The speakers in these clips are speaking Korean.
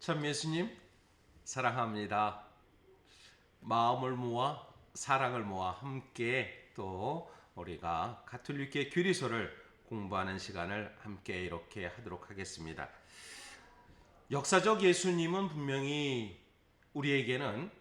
참 예수님 사랑합니다. 마음을 모아 사랑을 모아 함께 또 우리가 가톨릭계 교리서를 공부하는 시간을 함께 이렇게 하도록 하겠습니다. 역사적 예수님은 분명히 우리에게는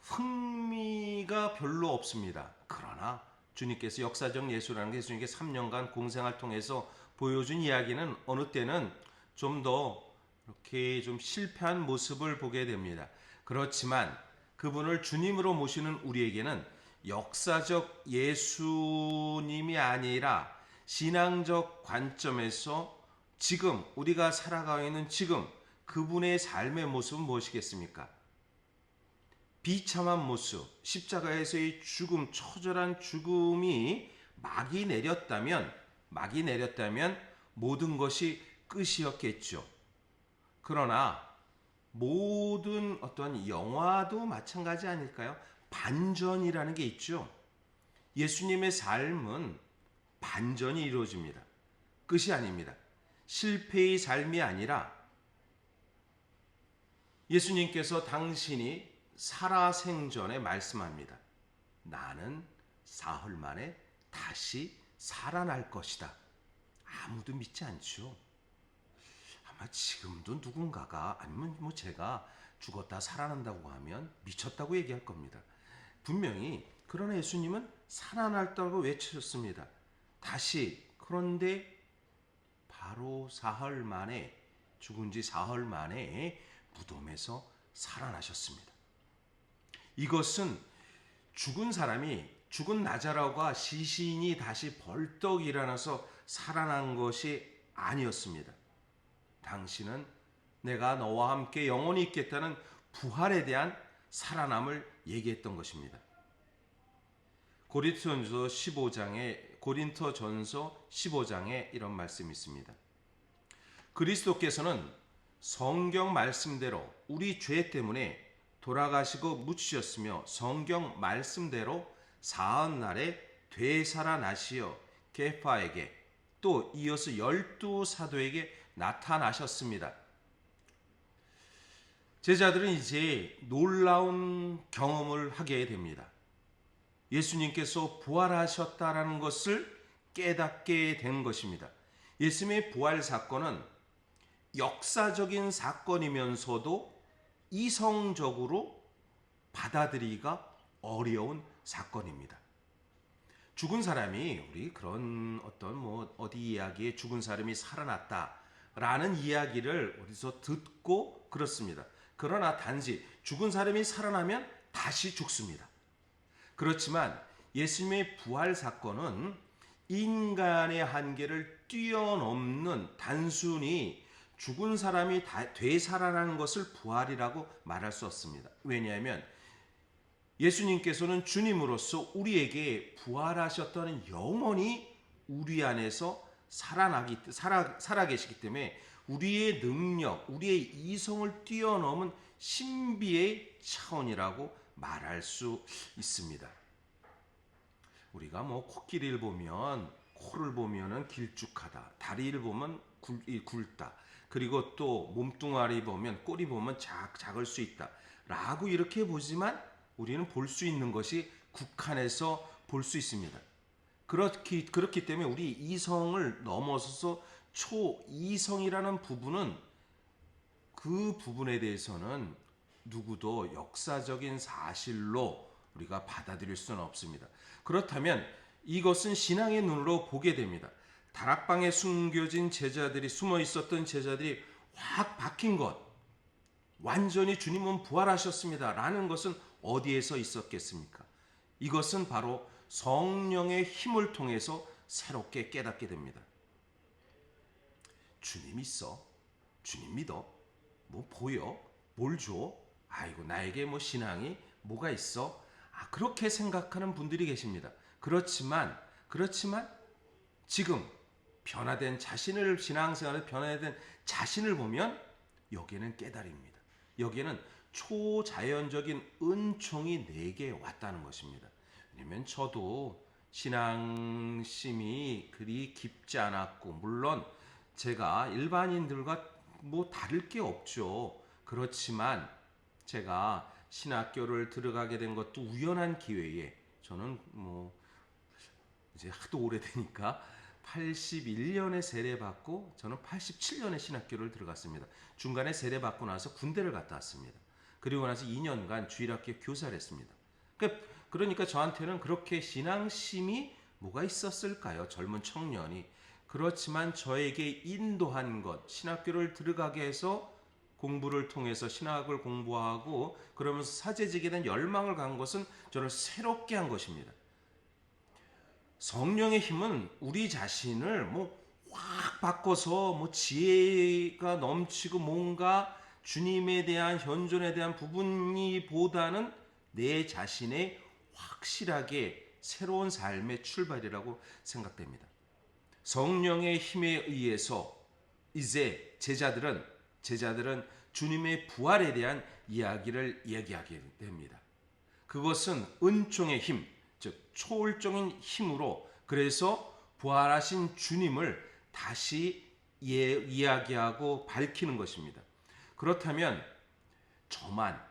흥미가 별로 없습니다. 그러나 주님께서 역사적 예수라는 게 예수님께 3년간 공생활 통해서 보여준 이야기는 어느 때는 좀 더 이렇게 좀 실패한 모습을 보게 됩니다. 그렇지만 그분을 주님으로 모시는 우리에게는 역사적 예수님이 아니라 신앙적 관점에서 지금 우리가 살아가고 있는 지금 그분의 삶의 모습은 무엇이겠습니까? 비참한 모습, 십자가에서의 죽음, 처절한 죽음이 막이 내렸다면 모든 것이 끝이었겠죠. 그러나 모든 어떤 영화도 마찬가지 아닐까요? 반전이라는 게 있죠. 예수님의 삶은 반전이 이루어집니다. 끝이 아닙니다. 실패의 삶이 아니라 예수님께서 당신이 살아생전에 말씀합니다. 나는 사흘 만에 다시 살아날 것이다. 아무도 믿지 않죠. 아마 지금도 누군가가 아니면 제가 죽었다 살아난다고 하면 미쳤다고 얘기할 겁니다. 분명히 그러나 예수님은 살아났다고 외치셨습니다. 다시. 그런데 바로 사흘 만에 죽은 지 사흘 만에 무덤에서 살아나셨습니다. 이것은 죽은 나자로가 시신이 다시 벌떡 일어나서 살아난 것이 아니었습니다. 당신은 내가 너와 함께 영원히 있겠다는 부활에 대한 살아남을 얘기했던 것입니다. 고린토전서 15장에 이런 말씀이 있습니다. 그리스도께서는 성경 말씀대로 우리 죄 때문에 돌아가시고 묻히셨으며 성경 말씀대로 사흘날에 되살아나시어 게파에게 또 이어서 12사도에게 나타나셨습니다. 제자들은 이제 놀라운 경험을 하게 됩니다. 예수님께서 부활하셨다라는 것을 깨닫게 된 것입니다. 예수님의 부활 사건은 역사적인 사건이면서도 이성적으로 받아들이기가 어려운 사건입니다. 죽은 사람이 우리 그런 어떤 어디 이야기에 죽은 사람이 살아났다라는 이야기를 어디서 듣고 그렇습니다. 그러나 단지 죽은 사람이 살아나면 다시 죽습니다. 그렇지만 예수님의 부활 사건은 인간의 한계를 뛰어넘는 단순히 죽은 사람이 되살아나는 것을 부활이라고 말할 수 없습니다. 왜냐하면 예수님께서는 주님으로서 우리에게 부활하셨다는 영원히 우리 안에서 살아 계시기 때문에 우리의 능력, 우리의 이성을 뛰어넘은 신비의 차원이라고 말할 수 있습니다. 우리가 코끼리를 보면 코를 보면은 길쭉하다, 다리를 보면 굵다, 그리고 또 몸뚱아리 보면 꼬리 보면 작을 수 있다 라고 이렇게 보지만 우리는 볼 수 있는 것이 국한에서 볼 수 있습니다. 그렇기 때문에 우리 이성을 넘어서서 초이성이라는 부분은 그 부분에 대해서는 누구도 역사적인 사실로 우리가 받아들일 수는 없습니다. 그렇다면 이것은 신앙의 눈으로 보게 됩니다. 다락방에 숨어 있었던 제자들이 확 박힌 것, 완전히 주님은 부활하셨습니다 라는 것은 어디에서 있었겠습니까? 이것은 바로 성령의 힘을 통해서 새롭게 깨닫게 됩니다. 주님 있어? 주님 믿어? 보여? 뭘 줘? 아이고 나에게 신앙이 뭐가 있어? 그렇게 생각하는 분들이 계십니다. 그렇지만 지금 변화된 신앙생활에 변화된 자신을 보면 여기에는 깨달음입니다. 여기에는 초자연적인 은총이 내게 왔다는 것입니다. 왜냐하면 저도 신앙심이 그리 깊지 않았고 물론 제가 일반인들과 뭐 다를 게 없죠. 그렇지만 제가 신학교를 들어가게 된 것도 우연한 기회에, 저는 뭐 이제 하도 오래되니까 81년에 세례받고 저는 87년에 신학교를 들어갔습니다. 중간에 세례받고 나서 군대를 갔다 왔습니다. 그리고 나서 2년간 주일학교 교사를 했습니다. 그러니까 저한테는 그렇게 신앙심이 뭐가 있었을까요? 젊은 청년이. 그렇지만 저에게 인도한 것, 신학교를 들어가게 해서 공부를 통해서 신학을 공부하고 그러면서 사제직에 대한 열망을 간 것은 저를 새롭게 한 것입니다. 성령의 힘은 우리 자신을 뭐 확 바꿔서 뭐 지혜가 넘치고 뭔가 주님에 대한 현존에 대한 부분이 보다는 내 자신의 확실하게 새로운 삶의 출발이라고 생각됩니다. 성령의 힘에 의해서 이제 제자들은 주님의 부활에 대한 이야기를 얘기하게 됩니다. 그것은 은총의 힘, 즉 초월적인 힘으로, 그래서 부활하신 주님을 다시 이야기하고 밝히는 것입니다. 그렇다면 저만,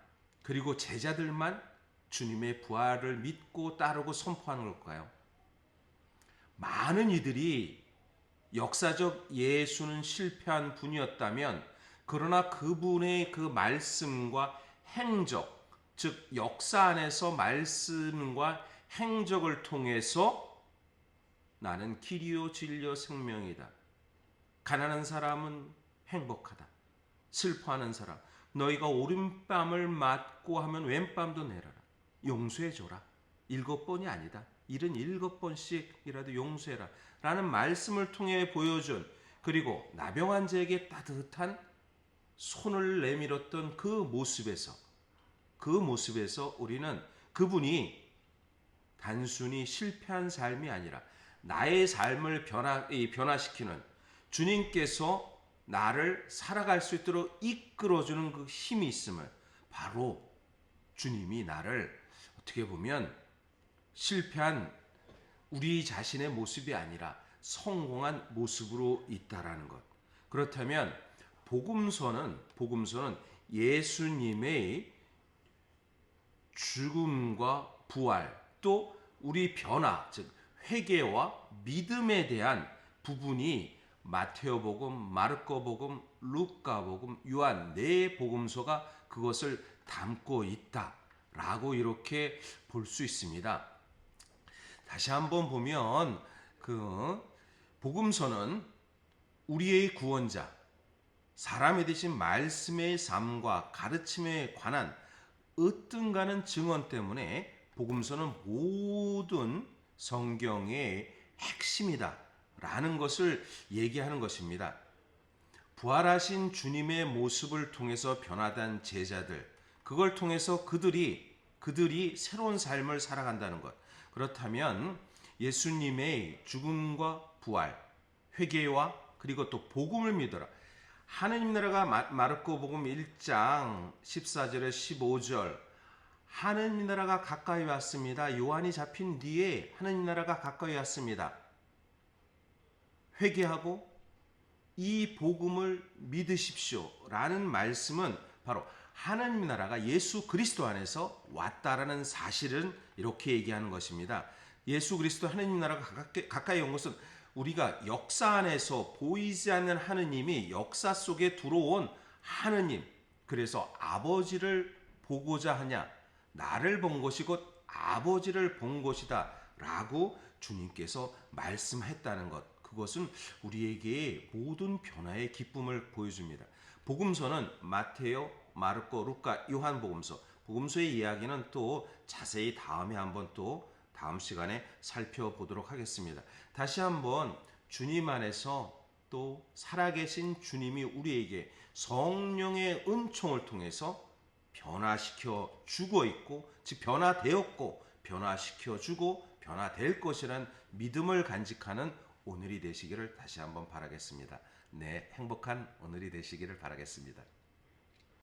그리고 제자들만 주님의 부활을 믿고 따르고 선포하는 걸까요? 많은 이들이 역사적 예수는 실패한 분이었다면, 그러나 그분의 그 말씀과 행적, 즉 역사 안에서 말씀과 행적을 통해서 나는 길이요 진리요 생명이다. 가난한 사람은 행복하다. 슬퍼하는 사람, 너희가 오른뺨을 맞고 하면 왼뺨도 내려라. 용서해줘라. 7번이 아니다. 77번씩이라도 용서해라. 라는 말씀을 통해 보여준, 그리고 나병환 자에게 따뜻한 손을 내밀었던 그 모습에서 우리는 그분이 단순히 실패한 삶이 아니라 나의 삶을 변화시키는, 주님께서 나를 살아갈 수 있도록 이끌어주는 그 힘이 있음을, 바로 주님이 나를 어떻게 보면 실패한 우리 자신의 모습이 아니라 성공한 모습으로 있다라는 것. 그렇다면 복음서는 예수님의 죽음과 부활, 또 우리 변화, 즉 회개와 믿음에 대한 부분이 마테오복음, 마르코복음, 루카복음, 요한 네 복음서가 그것을 담고 있다라고 이렇게 볼 수 있습니다. 다시 한번 보면 그 복음서는 우리의 구원자, 사람이 되신 말씀의 삶과 가르침에 관한 으뜸가는 증언 때문에 복음서는 모든 성경의 핵심이다 라는 것을 얘기하는 것입니다. 부활하신 주님의 모습을 통해서 변화된 제자들, 그걸 통해서 그들이 새로운 삶을 살아간다는 것. 그렇다면 예수님의 죽음과 부활, 회개와 그리고 또 복음을 믿어라. 하느님 나라가 마르코복음 1장 14절에 15절, 하느님 나라가 가까이 왔습니다. 요한이 잡힌 뒤에 하느님 나라가 가까이 왔습니다. 회개하고 이 복음을 믿으십시오 라는 말씀은 바로 하나님 나라가 예수 그리스도 안에서 왔다라는 사실은 이렇게 얘기하는 것입니다. 예수 그리스도 하나님 나라가 가까이 온 것은 우리가 역사 안에서 보이지 않는 하느님이 역사 속에 들어온 하느님, 그래서 아버지를 보고자 하냐, 나를 본 것이 곧 아버지를 본 것이다 라고 주님께서 말씀했다는 것, 그것은 우리에게 모든 변화의 기쁨을 보여줍니다. 복음서는 마테오, 마르코, 루카, 요한 복음서의 이야기는 또 자세히 다음에 한번 또 다음 시간에 살펴보도록 하겠습니다. 다시 한번 주님 안에서 또 살아계신 주님이 우리에게 성령의 은총을 통해서 변화시켜 주고 있고, 즉 변화되었고 변화시켜 주고 변화될 것이라는 믿음을 간직하는 오늘이 되시기를 다시 한번 바라겠습니다. 네, 행복한 오늘이 되시기를 바라겠습니다.